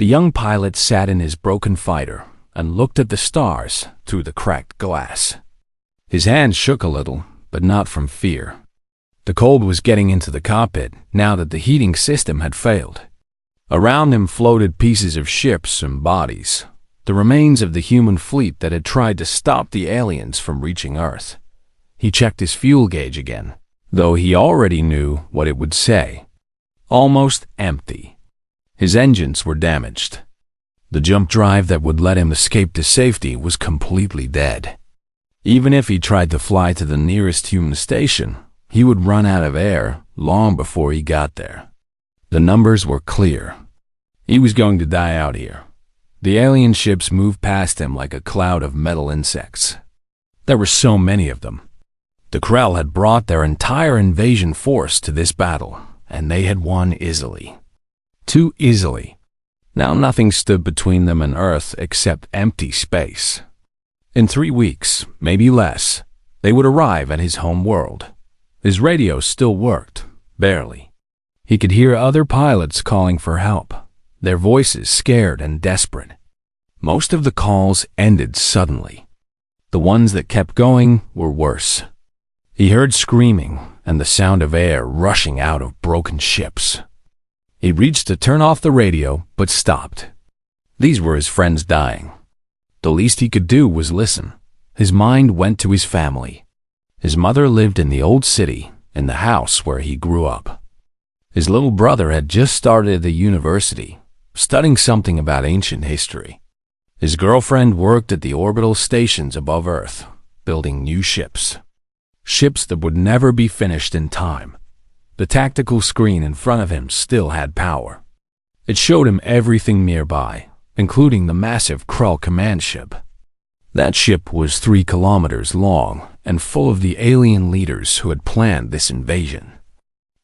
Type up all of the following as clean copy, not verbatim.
The young pilot sat in his broken fighter and looked at the stars through the cracked glass. His hands shook a little, but not from fear. The cold was getting into the cockpit now that the heating system had failed. Around him floated pieces of ships and bodies, the remains of the human fleet that had tried to stop the aliens from reaching Earth. He checked his fuel gauge again, though he already knew what it would say. Almost empty. His engines were damaged. The jump drive that would let him escape to safety was completely dead. Even if he tried to fly to the nearest human station, he would run out of air long before he got there. The numbers were clear. He was going to die out here. The alien ships moved past him like a cloud of metal insects. There were so many of them. The Krell had brought their entire invasion force to this battle, and they had won easily. Too easily. Now nothing stood between them and Earth except empty space. In 3 weeks, maybe less, they would arrive at his home world. His radio still worked, barely. He could hear other pilots calling for help, their voices scared and desperate. Most of the calls ended suddenly. The ones that kept going were worse. He heard screaming and the sound of air rushing out of broken ships. He reached to turn off the radio, but stopped. These were his friends dying. The least he could do was listen. His mind went to his family. His mother lived in the old city, in the house where he grew up. His little brother had just started at the university, studying something about ancient history. His girlfriend worked at the orbital stations above Earth, building new ships. Ships that would never be finished in time. The tactical screen in front of him still had power. It showed him everything nearby, including the massive Krell command ship. That ship was 3 kilometers long and full of the alien leaders who had planned this invasion.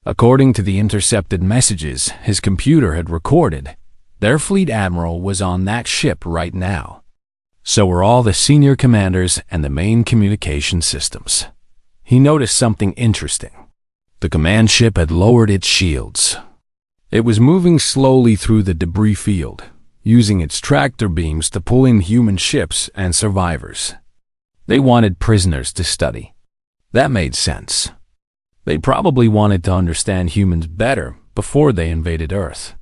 According to the intercepted messages his computer had recorded, their fleet admiral was on that ship right now. So were all the senior commanders and the main communication systems. He noticed something interesting. The command ship had lowered its shields. It was moving slowly through the debris field, using its tractor beams to pull in human ships and survivors. They wanted prisoners to study. That made sense. They probably wanted to understand humans better before they invaded Earth.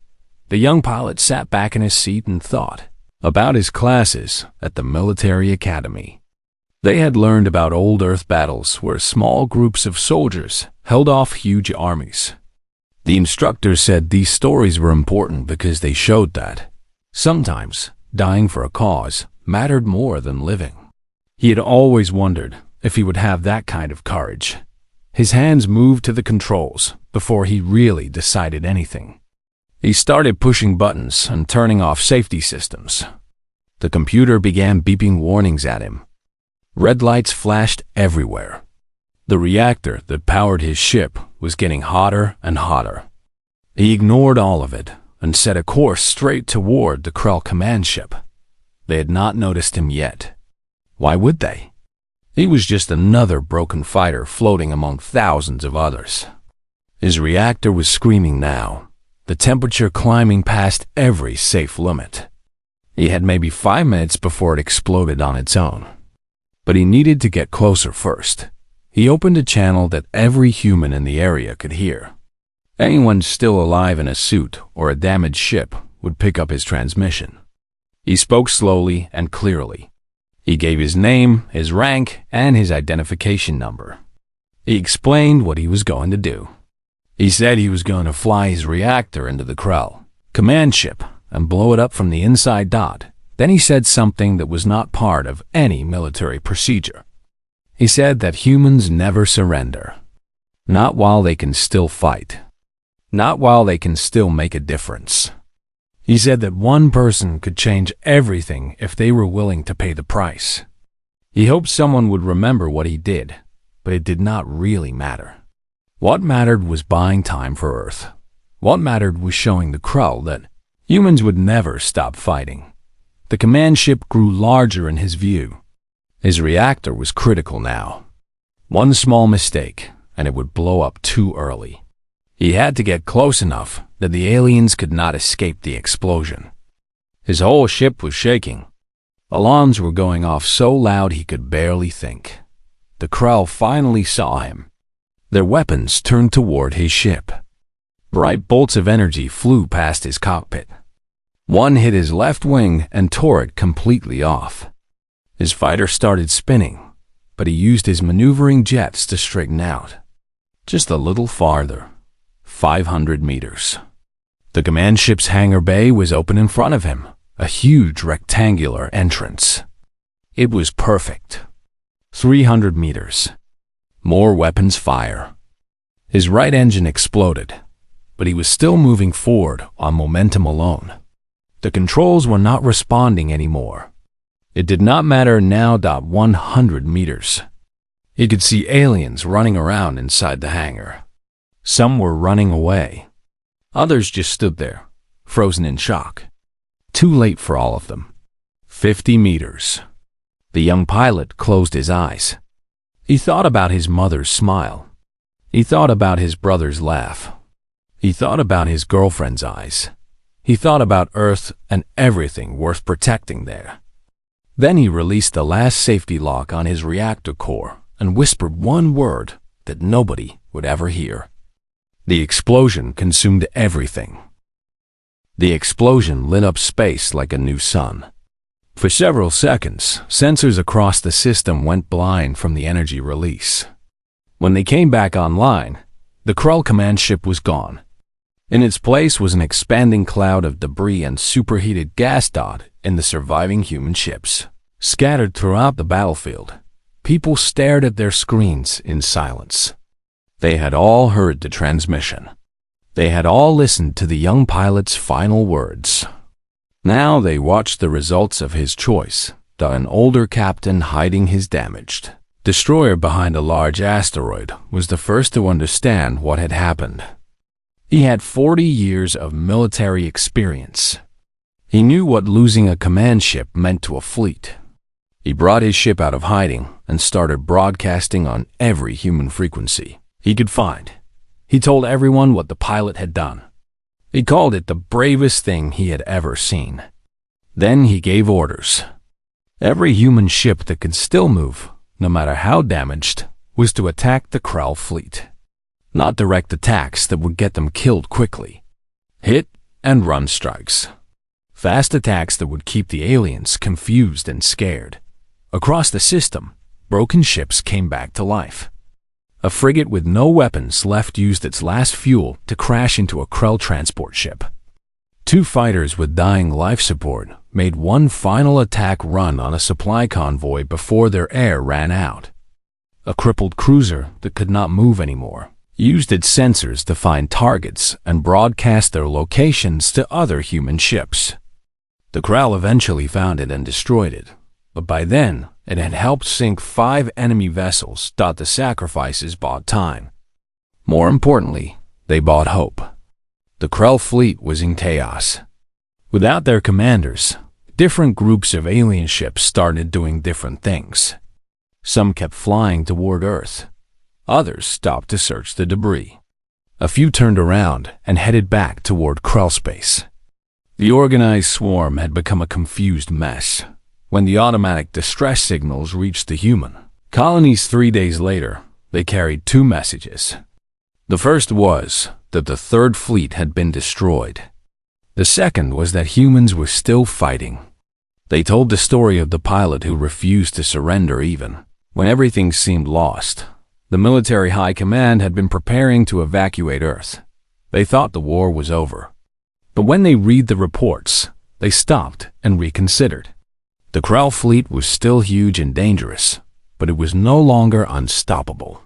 The young pilot sat back in his seat and thought about his classes at the military academy. They had learned about old Earth battles where small groups of soldiers held off huge armies. The instructor said these stories were important because they showed that sometimes dying for a cause mattered more than living. He had always wondered if he would have that kind of courage. His hands moved to the controls before he really decided anything. He started pushing buttons and turning off safety systems. The computer began beeping warnings at him. Red lights flashed everywhere. The reactor that powered his ship was getting hotter and hotter. He ignored all of it and set a course straight toward the Krell command ship. They had not noticed him yet. Why would they? He was just another broken fighter floating among thousands of others. His reactor was screaming now, the temperature climbing past every safe limit. He had maybe 5 minutes before it exploded on its own. But he needed to get closer first. He opened a channel that every human in the area could hear. Anyone still alive in a suit or a damaged ship would pick up his transmission. He spoke slowly and clearly. He gave his name, his rank, and his identification number. He explained what he was going to do. He said he was going to fly his reactor into the Krell command ship and blow it up from the inside dot. Then he said something that was not part of any military procedure. He said that humans never surrender. Not while they can still fight. Not while they can still make a difference. He said that one person could change everything if they were willing to pay the price. He hoped someone would remember what he did, but it did not really matter. What mattered was buying time for Earth. What mattered was showing the Krell that humans would never stop fighting. The command ship grew larger in his view. His reactor was critical now. One small mistake, and it would blow up too early. He had to get close enough that the aliens could not escape the explosion. His whole ship was shaking. Alarms were going off so loud he could barely think. The Krell finally saw him. Their weapons turned toward his ship. Bright bolts of energy flew past his cockpit. One hit his left wing and tore it completely off. His fighter started spinning, but he used his maneuvering jets to straighten out. Just a little farther, 500 meters. The command ship's hangar bay was open in front of him, a huge rectangular entrance. It was perfect. 300 meters. More weapons fire. His right engine exploded, but he was still moving forward on momentum alone. The controls were not responding anymore. It did not matter now. 100 meters. He could see aliens running around inside the hangar. Some were running away. Others just stood there, frozen in shock. Too late for all of them. 50 meters. The young pilot closed his eyes. He thought about his mother's smile. He thought about his brother's laugh. He thought about his girlfriend's eyes. He thought about Earth and everything worth protecting there. Then he released the last safety lock on his reactor core and whispered one word that nobody would ever hear. The explosion consumed everything. The explosion lit up space like a new sun. For several seconds, sensors across the system went blind from the energy release. When they came back online, the Krell command ship was gone. In its place was an expanding cloud of debris and superheated gas dot in the surviving human ships. Scattered throughout the battlefield, people stared at their screens in silence. They had all heard the transmission. They had all listened to the young pilot's final words. Now they watched the results of his choice, an older captain hiding his damaged destroyer behind a large asteroid was the first to understand what had happened. He had 40 years of military experience. He knew what losing a command ship meant to a fleet. He brought his ship out of hiding and started broadcasting on every human frequency he could find. He told everyone what the pilot had done. He called it the bravest thing he had ever seen. Then he gave orders. Every human ship that could still move, no matter how damaged, was to attack the Krell fleet. Not direct attacks that would get them killed quickly. Hit and run strikes. Fast attacks that would keep the aliens confused and scared. Across the system, broken ships came back to life. A frigate with no weapons left used its last fuel to crash into a Krell transport ship. 2 fighters with dying life support made one final attack run on a supply convoy before their air ran out. A crippled cruiser that could not move anymore used its sensors to find targets and broadcast their locations to other human ships. The Krell eventually found it and destroyed it, but by then it had helped sink 5 enemy vessels. The sacrifices bought time. More importantly, they bought hope. The Krell fleet was in chaos. Without their commanders, different groups of alien ships started doing different things. Some kept flying toward Earth. Others stopped to search the debris. A few turned around and headed back toward Krell space. The organized swarm had become a confused mess. When the automatic distress signals reached the human colonies 3 days later, they carried 2 messages. The first was that the 3rd fleet had been destroyed. The second was that humans were still fighting. They told the story of the pilot who refused to surrender even when everything seemed lost. The military high command had been preparing to evacuate Earth. They thought the war was over. But when they read the reports, they stopped and reconsidered. The Krell fleet was still huge and dangerous, but it was no longer unstoppable.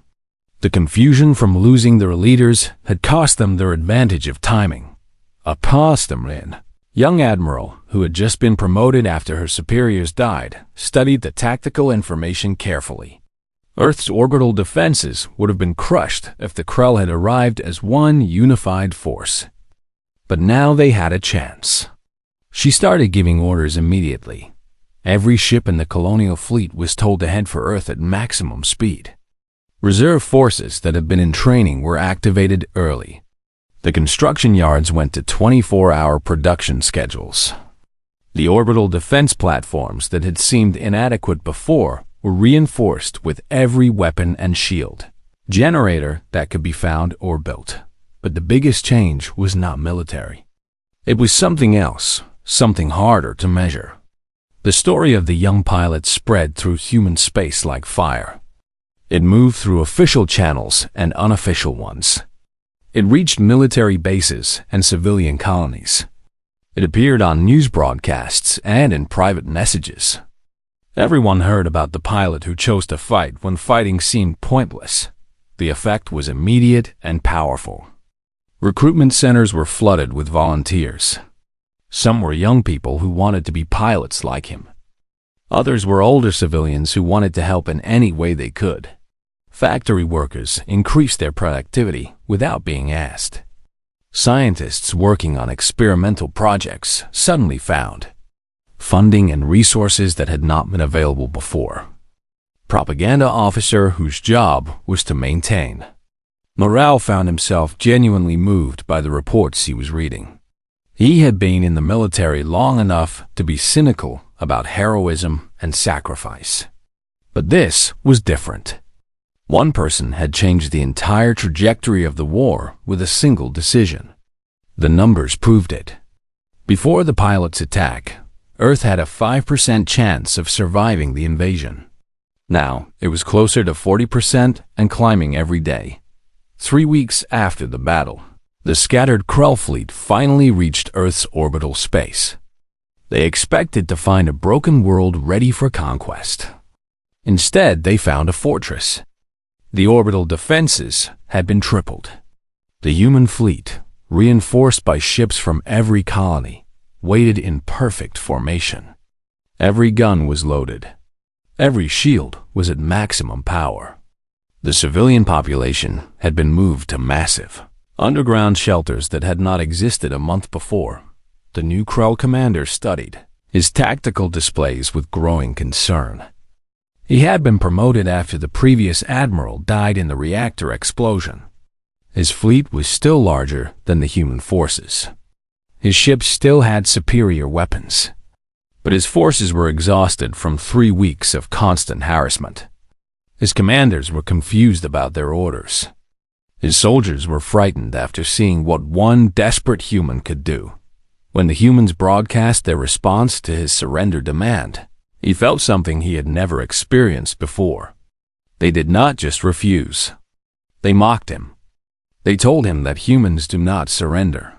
The confusion from losing their leaders had cost them their advantage of timing. A Posterin, young admiral who had just been promoted after her superiors died, studied the tactical information carefully. Earth's orbital defenses would have been crushed if the Krell had arrived as one unified force. But now they had a chance. She started giving orders immediately. Every ship in the colonial fleet was told to head for Earth at maximum speed. Reserve forces that had been in training were activated early. The construction yards went to 24-hour production schedules. The orbital defense platforms that had seemed inadequate before were reinforced with every weapon and shield generator that could be found or built. But the biggest change was not military. It was something else, something harder to measure. The story of the young pilot spread through human space like fire. It moved through official channels and unofficial ones. It reached military bases and civilian colonies. It appeared on news broadcasts and in private messages. Everyone heard about the pilot who chose to fight when fighting seemed pointless. The effect was immediate and powerful. Recruitment centers were flooded with volunteers. Some were young people who wanted to be pilots like him. Others were older civilians who wanted to help in any way they could. Factory workers increased their productivity without being asked. Scientists working on experimental projects suddenly found funding and resources that had not been available before. Propaganda officer whose job was to maintain morale found himself genuinely moved by the reports he was reading. He had been in the military long enough to be cynical about heroism and sacrifice. But this was different. One person had changed the entire trajectory of the war with a single decision. The numbers proved it. Before the pilot's attack, Earth had a 5% chance of surviving the invasion. Now, it was closer to 40% and climbing every day. 3 weeks after the battle, the scattered Krell fleet finally reached Earth's orbital space. They expected to find a broken world ready for conquest. Instead, they found a fortress. The orbital defenses had been tripled. The human fleet, reinforced by ships from every colony, waited in perfect formation. Every gun was loaded. Every shield was at maximum power. The civilian population had been moved to massive underground shelters that had not existed a month before. The new Krell commander studied his tactical displays with growing concern. He had been promoted after the previous admiral died in the reactor explosion. His fleet was still larger than the human forces. His ships still had superior weapons. But his forces were exhausted from 3 weeks of constant harassment. His commanders were confused about their orders. His soldiers were frightened after seeing what one desperate human could do. When the humans broadcast their response to his surrender demand, he felt something he had never experienced before. They did not just refuse. They mocked him. They told him that humans do not surrender.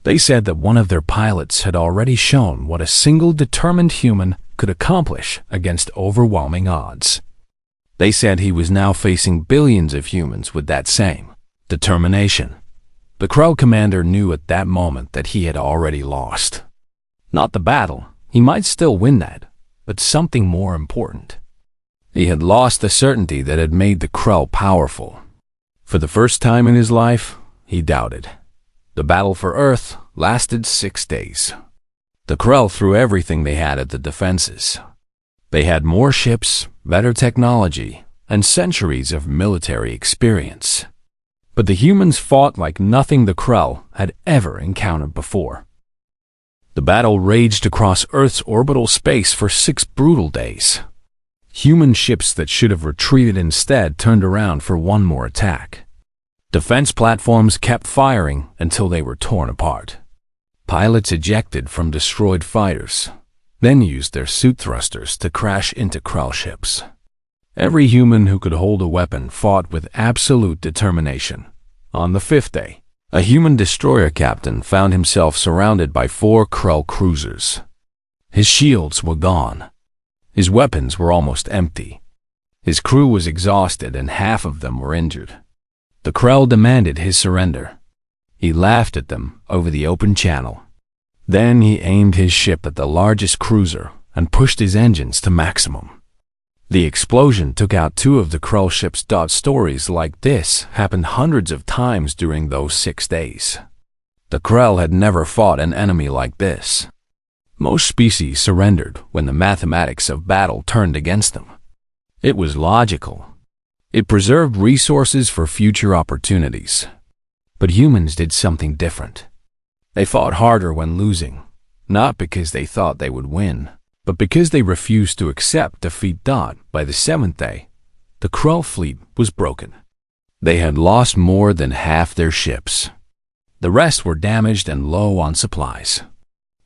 They said that one of their pilots had already shown what a single determined human could accomplish against overwhelming odds. They said he was now facing billions of humans with that same determination. The Krell commander knew at that moment that he had already lost. Not the battle. He might still win that. But something more important. He had lost the certainty that had made the Krell powerful. For the first time in his life, he doubted. The battle for Earth lasted 6 days. The Krell threw everything they had at the defenses. They had more ships, better technology, and centuries of military experience. But the humans fought like nothing the Krell had ever encountered before. The battle raged across Earth's orbital space for 6 brutal days. Human ships that should have retreated instead turned around for one more attack. Defense platforms kept firing until they were torn apart. Pilots ejected from destroyed fighters, then used their suit thrusters to crash into Krell ships. Every human who could hold a weapon fought with absolute determination. On the 5th day, a human destroyer captain found himself surrounded by 4 Krell cruisers. His shields were gone. His weapons were almost empty. His crew was exhausted and half of them were injured. The Krell demanded his surrender. He laughed at them over the open channel. Then he aimed his ship at the largest cruiser and pushed his engines to maximum. The explosion took out 2 of the Krell ships. Stories like this happened hundreds of times during those 6 days. The Krell had never fought an enemy like this. Most species surrendered when the mathematics of battle turned against them. It was logical. It preserved resources for future opportunities. But humans did something different. They fought harder when losing. not because they thought they would win, but because they refused to accept defeat. By the seventh day, the Krull fleet was broken. They had lost more than half their ships. The rest were damaged and low on supplies.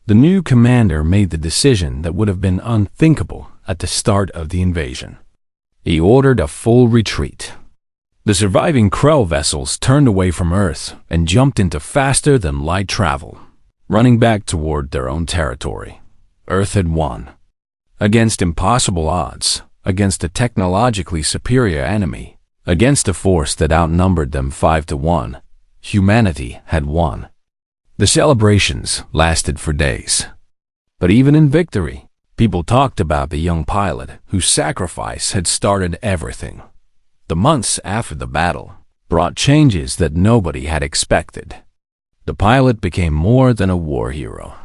The new commander made the decision that would have been unthinkable at the start of the invasion. He ordered a full retreat. The surviving Krull vessels turned away from Earth and jumped into faster-than-light travel, running back toward their own territory. Earth had won. Against impossible odds, against a technologically superior enemy, against a force that outnumbered them 5-1, humanity had won. The celebrations lasted for days. But even in victory, people talked about the young pilot whose sacrifice had started everything. The months after the battle brought changes that nobody had expected. The pilot became more than a war hero.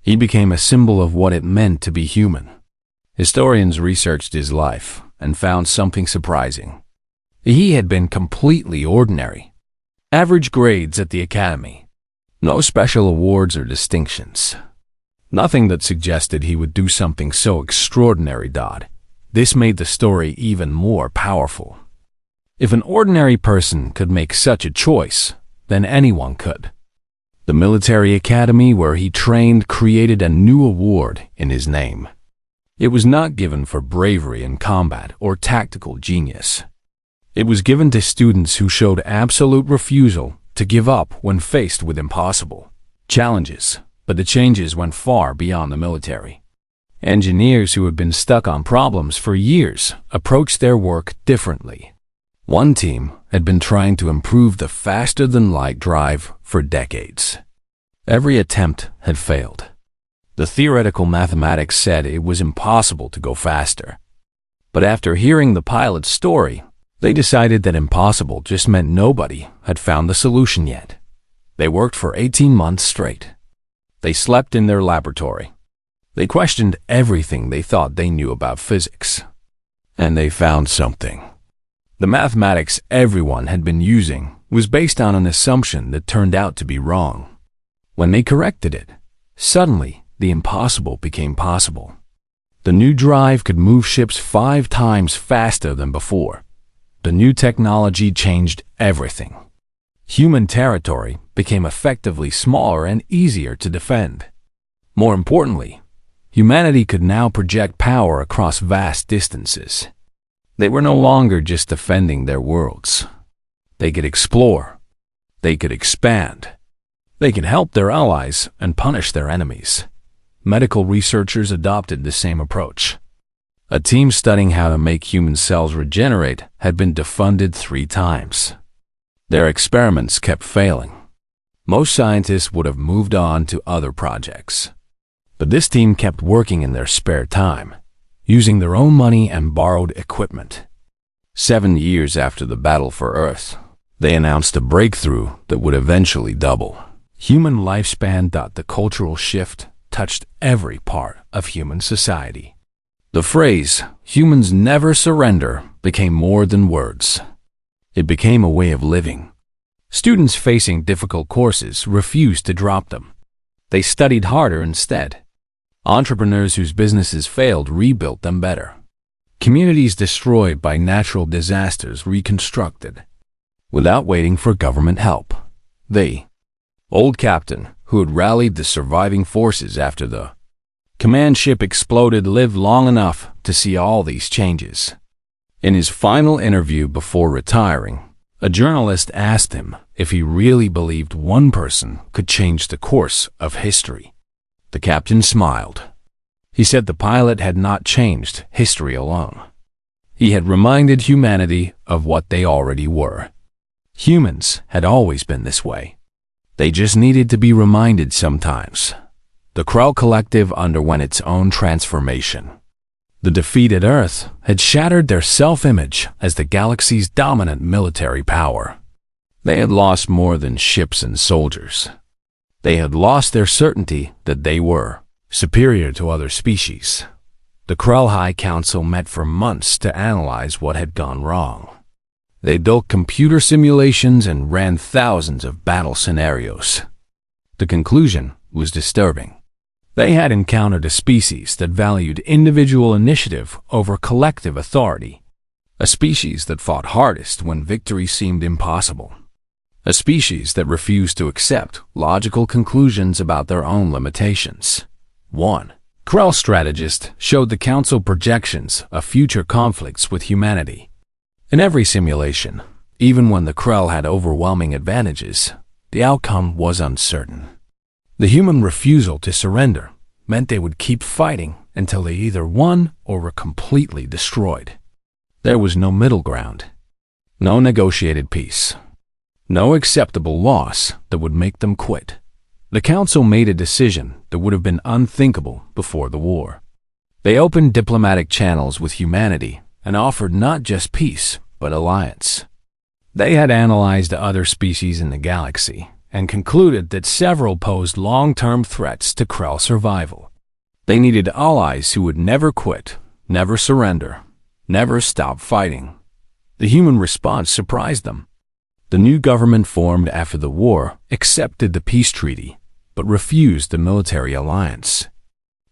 He became a symbol of what it meant to be human. Historians researched his life and found something surprising. He had been completely ordinary. Average grades at the academy. No special awards or distinctions. Nothing that suggested he would do something so extraordinary. This made the story even more powerful. If an ordinary person could make such a choice, then anyone could. The military academy where he trained created a new award in his name. It was not given for bravery in combat or tactical genius. It was given to students who showed absolute refusal to give up when faced with impossible challenges, but the changes went far beyond the military. Engineers who had been stuck on problems for years approached their work differently. One team had been trying to improve the faster-than-light drive for decades. Every attempt had failed. The theoretical mathematics said it was impossible to go faster. But after hearing the pilot's story, they decided that impossible just meant nobody had found the solution yet. They worked for 18 months straight. They slept in their laboratory. They questioned everything they thought they knew about physics. And they found something. The mathematics everyone had been using was based on an assumption that turned out to be wrong. When they corrected it, suddenly the impossible became possible. The new drive could move ships 5 times faster than before. The new technology changed everything. Human territory became effectively smaller and easier to defend. More importantly, humanity could now project power across vast distances. They were no longer just defending their worlds. They could explore. They could expand. They could help their allies and punish their enemies. Medical researchers adopted the same approach. A team studying how to make human cells regenerate had been defunded 3 times. Their experiments kept failing. Most scientists would have moved on to other projects. But this team kept working in their spare time, using their own money and borrowed equipment. 7 years after the battle for Earth, they announced a breakthrough that would eventually double human lifespan. The cultural shift touched every part of human society. The phrase, "humans never surrender," became more than words. It became a way of living. Students facing difficult courses refused to drop them. They studied harder instead. Entrepreneurs whose businesses failed rebuilt them better. Communities destroyed by natural disasters reconstructed. Without waiting for government help. The old captain, who had rallied the surviving forces after the command ship exploded, lived long enough to see all these changes. In his final interview before retiring, a journalist asked him if he really believed one person could change the course of history. The captain smiled. He said the pilot had not changed history alone. He had reminded humanity of what they already were. Humans had always been this way. They just needed to be reminded sometimes. The Krull Collective underwent its own transformation. The defeated Earth had shattered their self-image as the galaxy's dominant military power. They had lost more than ships and soldiers. They had lost their certainty that they were superior to other species. The Krull High Council met for months to analyze what had gone wrong. They built computer simulations and ran thousands of battle scenarios. The conclusion was disturbing. They had encountered a species that valued individual initiative over collective authority, a species that fought hardest when victory seemed impossible, a species that refused to accept logical conclusions about their own limitations. 1. Krell strategist showed the Council projections of future conflicts with humanity. In every simulation, even when the Krell had overwhelming advantages, the outcome was uncertain. The human refusal to surrender meant they would keep fighting until they either won or were completely destroyed. There was no middle ground, no negotiated peace, no acceptable loss that would make them quit. The Council made a decision that would have been unthinkable before the war. They opened diplomatic channels with humanity and offered not just peace, but alliance. They had analyzed other species in the galaxy and concluded that several posed long-term threats to Krell survival. They needed allies who would never quit, never surrender, never stop fighting. The human response surprised them. The new government formed after the war accepted the peace treaty, but refused the military alliance.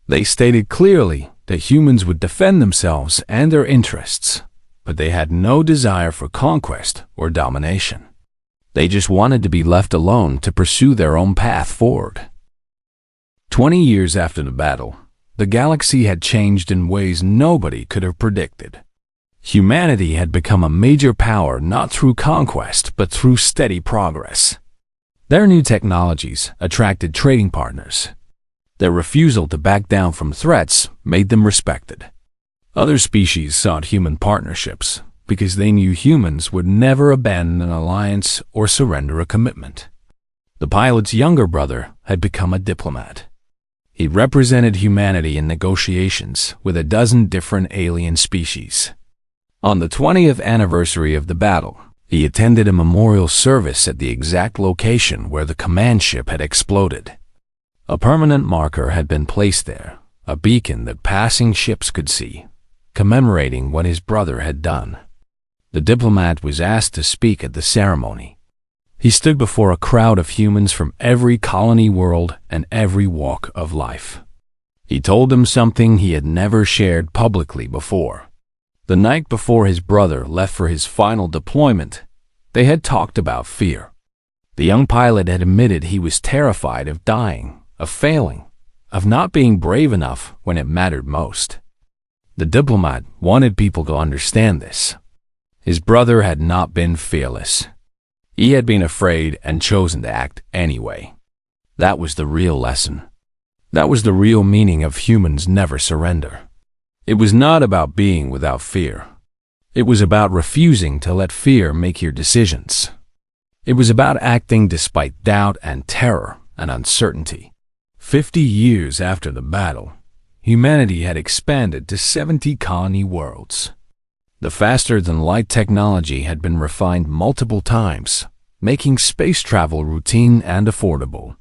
They stated clearly that humans would defend themselves and their interests, but they had no desire for conquest or domination. They just wanted to be left alone to pursue their own path forward. 20 years after the battle, the galaxy had changed in ways nobody could have predicted. Humanity had become a major power not through conquest but through steady progress. Their new technologies attracted trading partners. Their refusal to back down from threats made them respected. Other species sought human partnerships because they knew humans would never abandon an alliance or surrender a commitment. The pilot's younger brother had become a diplomat. He represented humanity in negotiations with a dozen different alien species. On the 20th anniversary of the battle, he attended a memorial service at the exact location where the command ship had exploded. A permanent marker had been placed there, a beacon that passing ships could see, commemorating what his brother had done. The diplomat was asked to speak at the ceremony. He stood before a crowd of humans from every colony world and every walk of life. He told them something he had never shared publicly before. The night before his brother left for his final deployment, they had talked about fear. The young pilot had admitted he was terrified of dying, of failing, of not being brave enough when it mattered most. The diplomat wanted people to understand this. His brother had not been fearless. He had been afraid and chosen to act anyway. That was the real lesson. That was the real meaning of humans never surrender. It was not about being without fear. It was about refusing to let fear make your decisions. It was about acting despite doubt and terror and uncertainty. 50 years after the battle, humanity had expanded to 70 colony worlds. The faster-than-light technology had been refined multiple times, making space travel routine and affordable.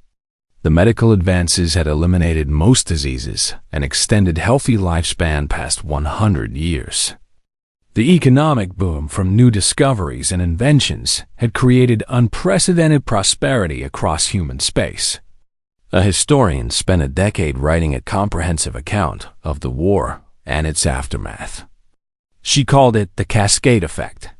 The medical advances had eliminated most diseases and extended healthy lifespan past 100 years. The economic boom from new discoveries and inventions had created unprecedented prosperity across human space. A historian spent a decade writing a comprehensive account of the war and its aftermath. She called it the cascade effect.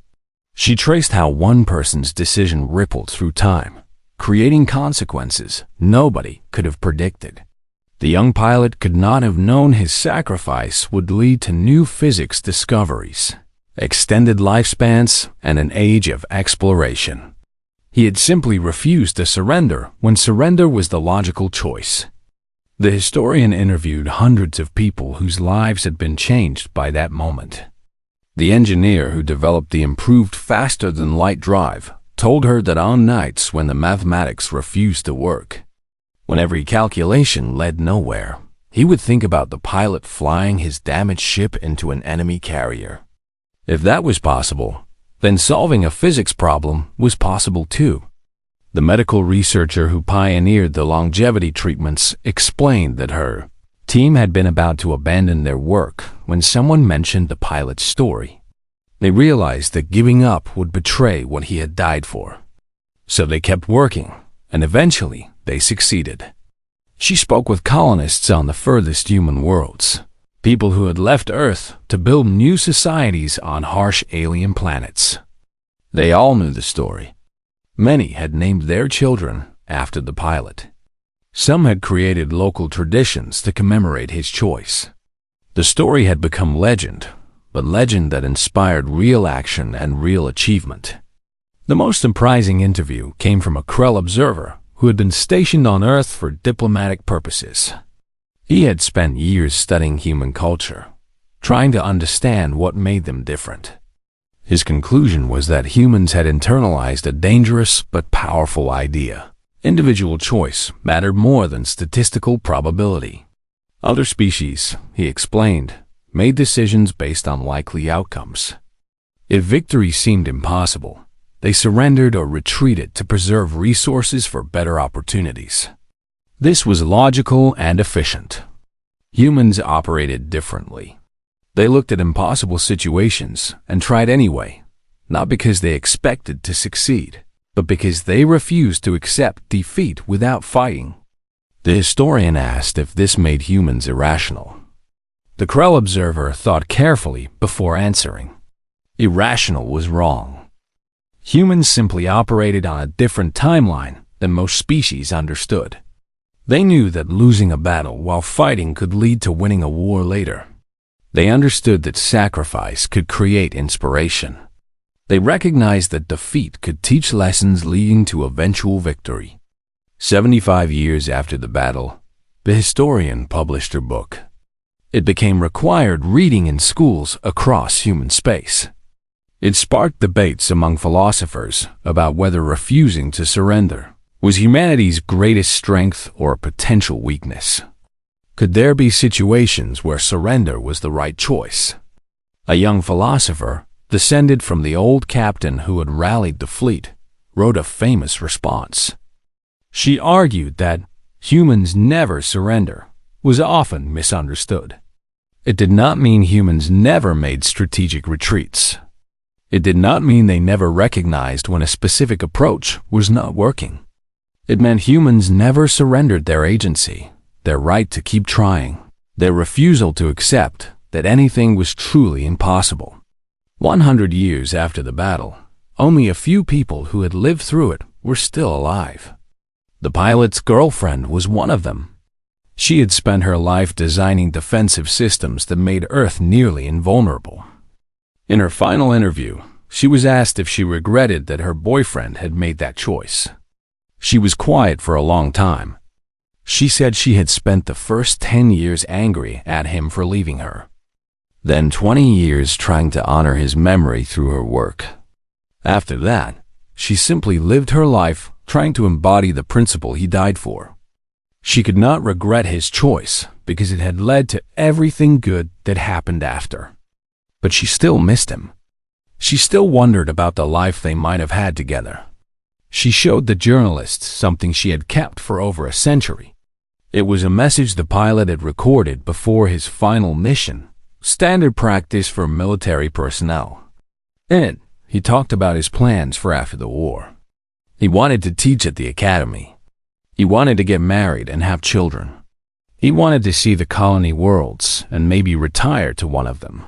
She traced how one person's decision rippled through time, creating consequences nobody could have predicted. The young pilot could not have known his sacrifice would lead to new physics discoveries, extended lifespans, and an age of exploration. He had simply refused to surrender when surrender was the logical choice. The historian interviewed hundreds of people whose lives had been changed by that moment. The engineer who developed the improved faster-than-light drive told her that on nights when the mathematics refused to work, when every calculation led nowhere, he would think about the pilot flying his damaged ship into an enemy carrier. If that was possible, then solving a physics problem was possible too. The medical researcher who pioneered the longevity treatments explained that her team had been about to abandon their work when someone mentioned the pilot's story. They realized that giving up would betray what he had died for. So they kept working, and eventually they succeeded. She spoke with colonists on the furthest human worlds, people who had left Earth to build new societies on harsh alien planets. They all knew the story. Many had named their children after the pilot. Some had created local traditions to commemorate his choice. The story had become legend, but legend that inspired real action and real achievement. The most surprising interview came from a Krell observer who had been stationed on Earth for diplomatic purposes. He had spent years studying human culture, trying to understand what made them different. His conclusion was that humans had internalized a dangerous but powerful idea. Individual choice mattered more than statistical probability. Other species, he explained, made decisions based on likely outcomes. If victory seemed impossible, they surrendered or retreated to preserve resources for better opportunities. This was logical and efficient. Humans operated differently. They looked at impossible situations and tried anyway, not because they expected to succeed, but because they refused to accept defeat without fighting. The historian asked if this made humans irrational. The Krell observer thought carefully before answering. Irrational was wrong. Humans simply operated on a different timeline than most species understood. They knew that losing a battle while fighting could lead to winning a war later. They understood that sacrifice could create inspiration. They recognized that defeat could teach lessons leading to eventual victory. 75 years after the battle, the historian published her book. It became required reading in schools across human space. It sparked debates among philosophers about whether refusing to surrender was humanity's greatest strength or a potential weakness. Could there be situations where surrender was the right choice? A young philosopher, descended from the old captain who had rallied the fleet, wrote a famous response. She argued that humans never surrender was often misunderstood. It did not mean humans never made strategic retreats. It did not mean they never recognized when a specific approach was not working. It meant humans never surrendered their agency, their right to keep trying, their refusal to accept that anything was truly impossible. 100 years after the battle, only a few people who had lived through it were still alive. The pilot's girlfriend was one of them. She had spent her life designing defensive systems that made Earth nearly invulnerable. In her final interview, she was asked if she regretted that her boyfriend had made that choice. She was quiet for a long time. She said she had spent the first 10 years angry at him for leaving her. Then 20 years trying to honor his memory through her work. After that, she simply lived her life trying to embody the principle he died for. She could not regret his choice because it had led to everything good that happened after. But she still missed him. She still wondered about the life they might have had together. She showed the journalists something she had kept for over a century. It was a message the pilot had recorded before his final mission, standard practice for military personnel. In it, he talked about his plans for after the war. He wanted to teach at the academy. He wanted to get married and have children. He wanted to see the colony worlds and maybe retire to one of them.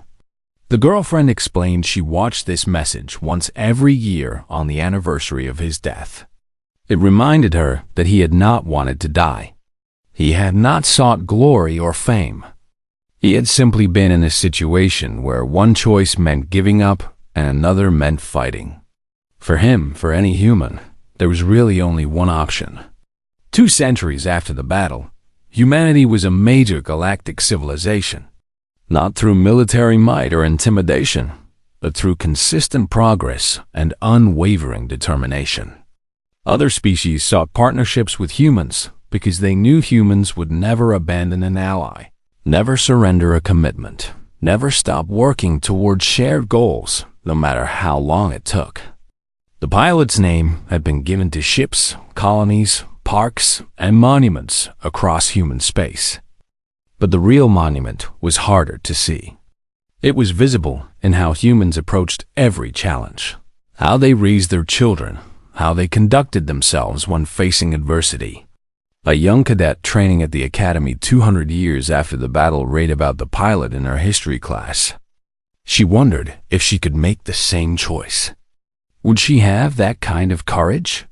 The girlfriend explained she watched this message once every year on the anniversary of his death. It reminded her that he had not wanted to die. He had not sought glory or fame. He had simply been in a situation where one choice meant giving up and another meant fighting. For him, for any human, there was really only one option. 2 centuries after the battle, humanity was a major galactic civilization. Not through military might or intimidation, but through consistent progress and unwavering determination. Other species sought partnerships with humans because they knew humans would never abandon an ally, never surrender a commitment, never stop working towards shared goals, no matter how long it took. The pilot's name had been given to ships, colonies, parks, and monuments across human space. But the real monument was harder to see. It was visible in how humans approached every challenge, how they raised their children, how they conducted themselves when facing adversity. a young cadet training at the academy 200 years after the battle read about the pilot in her history class. She wondered if she could make the same choice. Would she have that kind of courage?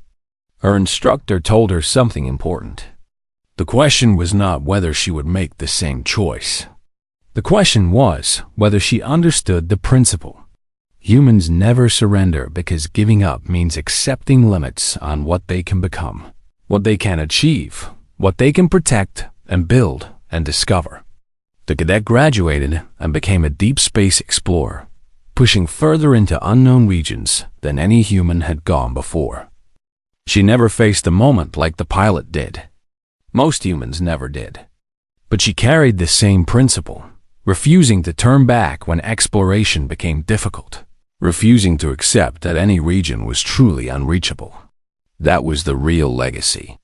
Her instructor told her something important. The question was not whether she would make the same choice. The question was whether she understood the principle. Humans never surrender because giving up means accepting limits on what they can become, what they can achieve, what they can protect and build and discover. The cadet graduated and became a deep space explorer, pushing further into unknown regions than any human had gone before. She never faced a moment like the pilot did. Most humans never did. But she carried the same principle, refusing to turn back when exploration became difficult, refusing to accept that any region was truly unreachable. That was the real legacy.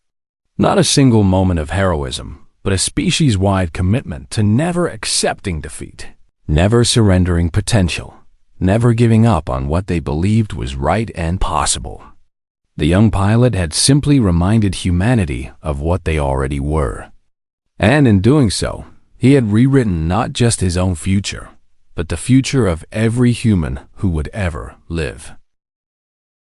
Not a single moment of heroism, but a species-wide commitment to never accepting defeat, never surrendering potential, never giving up on what they believed was right and possible. The young pilot had simply reminded humanity of what they already were. And in doing so, he had rewritten not just his own future, but the future of every human who would ever live.